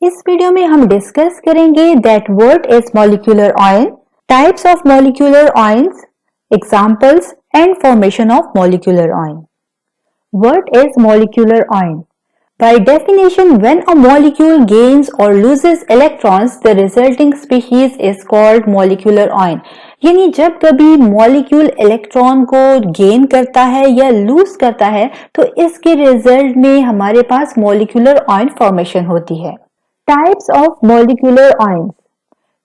इस वीडियो में हम डिस्कस करेंगे that what is molecular ion, types of molecular ions, examples and formation of molecular ion. What is molecular ion? By definition, when a molecule gains or loses electrons, the resulting species is called molecular ion. यानी जब कभी molecule electron को gain करता है या loose करता है तो इसके रिजल्ट में हमारे पास मॉलिक्यूलर आयन फॉर्मेशन होती है. Types of molecular ions.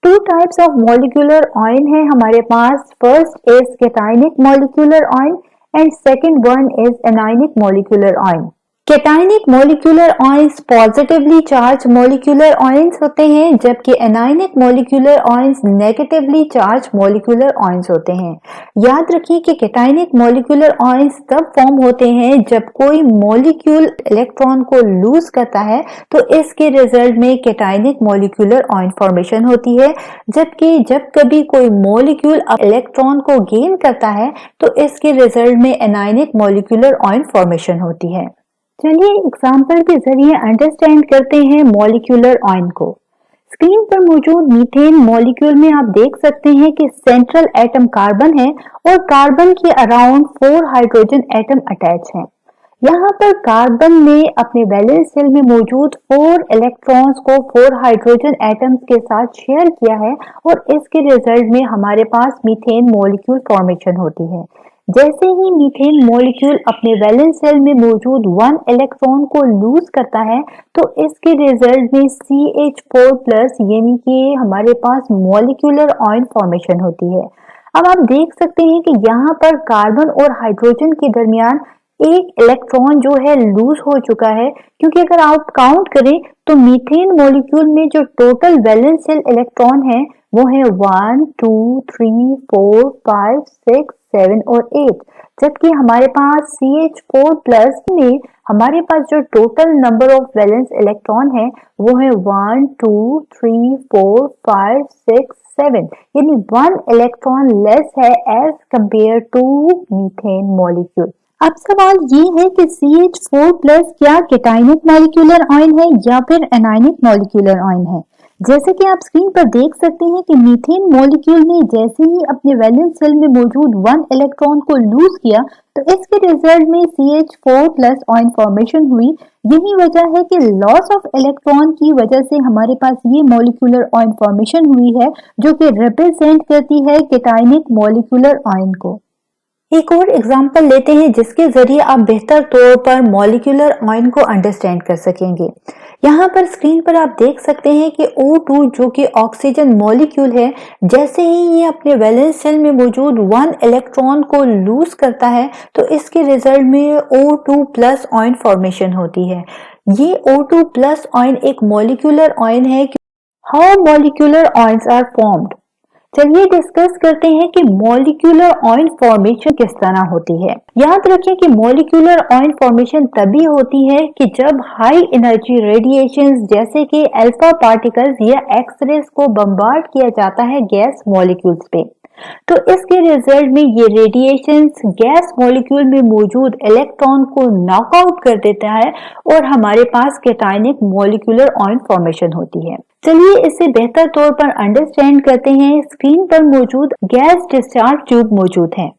Two types of molecular ion है हमारे पास. First is cationic molecular ion and second one is anionic molecular ion. Cationic molecular ions positively charged molecular ions होते हैं जबकि anionic molecular ions negatively charged molecular ions होते हैं. याद रखिए कि cationic molecular ions तब फॉर्म होते हैं जब कोई मॉलिक्यूल इलेक्ट्रॉन को लूज करता है तो इसके रिजल्ट में cationic molecular ion फॉर्मेशन होती है, जबकि जब कभी कोई मॉलिक्यूल इलेक्ट्रॉन को गेन करता है तो इसके रिजल्ट में anionic molecular ion फॉर्मेशन होती है. चलिए एग्जाम्पल के जरिए अंडरस्टैंड करते हैं मॉलिक्यूलर आयन को. स्क्रीन पर मौजूद मीथेन मॉलिक्यूल में आप देख सकते हैं कि सेंट्रल एटम कार्बन है और कार्बन के अराउंड 4 हाइड्रोजन एटम अटैच हैं. यहाँ पर कार्बन ने अपने वैलेंस शेल में मौजूद 4 इलेक्ट्रॉन्स को 4 हाइड्रोजन एटम्स के साथ शेयर किया है और इसके रिजल्ट में हमारे पास मीथेन मॉलिक्यूल फॉर्मेशन होती है. जैसे ही मीथेन मॉलिक्यूल अपने वैलेंस शेल में मौजूद 1 इलेक्ट्रॉन को लूज करता है तो इसके रिजल्ट में CH4+ यानी कि हमारे पास मॉलिक्यूलर आयन फॉर्मेशन होती है. अब आप देख सकते हैं कि यहाँ पर कार्बन और हाइड्रोजन के दरमियान एक इलेक्ट्रॉन जो है लूज हो चुका है, क्योंकि अगर आप काउंट करें तो मीथेन मॉलिक्यूल में जो टोटल वैलेंस शेल इलेक्ट्रॉन है वो है 1, 2, 3, 4, 5, 6, 7 और 8, जबकि हमारे पास CH4+ में हमारे पास जो total number of valence electron है वो है 1, 2, 3, 4, 5, 6, 7, यानी 1 इलेक्ट्रॉन लेस है as compare to methane molecule. अब सवाल ये है कि CH4+ क्या कैटायनिक मॉलिक्यूलर आयन है या फिर एनायनिक मॉलिक्यूलर आयन है. जैसे कि आप स्क्रीन पर देख सकते हैं कि मीथेन मॉलिक्यूल ने जैसे ही अपने वैलेंस शेल में मौजूद 1 इलेक्ट्रॉन को लूज किया तो इसके रिजल्ट में CH4+ आयन फॉर्मेशन हुई. यही वजह है कि लॉस ऑफ इलेक्ट्रॉन की वजह से हमारे पास ये मॉलिक्यूलर आयन फॉर्मेशन हुई है जो कि रिप्रेजेंट करती है कैटायनिक मॉलिक्यूलर आयन को. एक और एग्जांपल लेते हैं जिसके जरिए आप बेहतर तौर पर मॉलिक्यूलर आयन को अंडरस्टैंड कर सकेंगे. यहाँ पर स्क्रीन पर आप देख सकते हैं कि O2 जो कि ऑक्सीजन मॉलिक्यूल है, जैसे ही ये अपने वैलेंस शेल में मौजूद 1 इलेक्ट्रॉन को लूज करता है तो इसके रिजल्ट में O2+ आयन फॉर्मेशन होती है. ये O2+ आयन एक मॉलिक्यूलर आयन है. How molecular ions are formed. चलिए डिस्कस करते हैं कि मॉलिक्यूलर आयन फॉर्मेशन किस तरह होती है. याद रखें कि मॉलिक्यूलर आयन फॉर्मेशन तभी होती है कि जब हाई एनर्जी रेडिएशंस जैसे कि अल्फा पार्टिकल्स या एक्सरेज को बम्बार्ड किया जाता है गैस मॉलिक्यूल्स पे, तो इसके रिजल्ट में ये रेडिएशंस गैस मॉलिक्यूल में मौजूद इलेक्ट्रॉन को नॉकआउट कर देता है और हमारे पास कैटायनिक मॉलिक्यूलर आयन फॉर्मेशन होती है. चलिए इसे बेहतर तौर पर अंडरस्टैंड करते हैं. स्क्रीन पर मौजूद गैस डिस्चार्ज ट्यूब मौजूद है.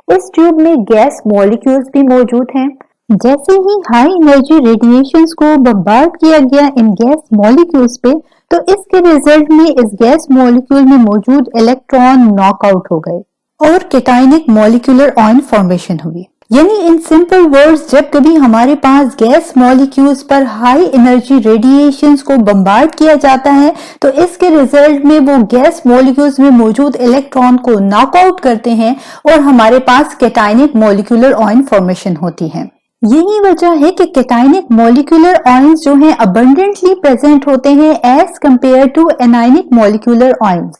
इस ट्यूब में गैस मॉलिक्यूल्स भी मौजूद हैं. जैसे ही हाई एनर्जी रेडिएशंस को बम्बार्ड किया गया इन गैस मॉलिक्यूल्स पे तो इसके रिजल्ट में इस गैस मॉलिक्यूल में मौजूद इलेक्ट्रॉन नॉकआउट हो गए और कैटायनिक मॉलिक्यूलर आयन फॉर्मेशन हुई. यानी इन सिंपल वर्ड्स जब कभी हमारे पास गैस मॉलिक्यूल्स पर हाई एनर्जी रेडिएशंस को बम्बार्ड किया जाता है तो इसके रिजल्ट में वो गैस मॉलिक्यूल्स में मौजूद इलेक्ट्रॉन को नॉकआउट करते हैं और हमारे पास कैटायनिक मॉलिक्यूलर आयन फॉर्मेशन होती है. यही वजह है कि कैटायनिक मॉलिक्यूलर आयंस जो हैं अबंडेंटली प्रेजेंट होते हैं as compare to anionic molecular ions.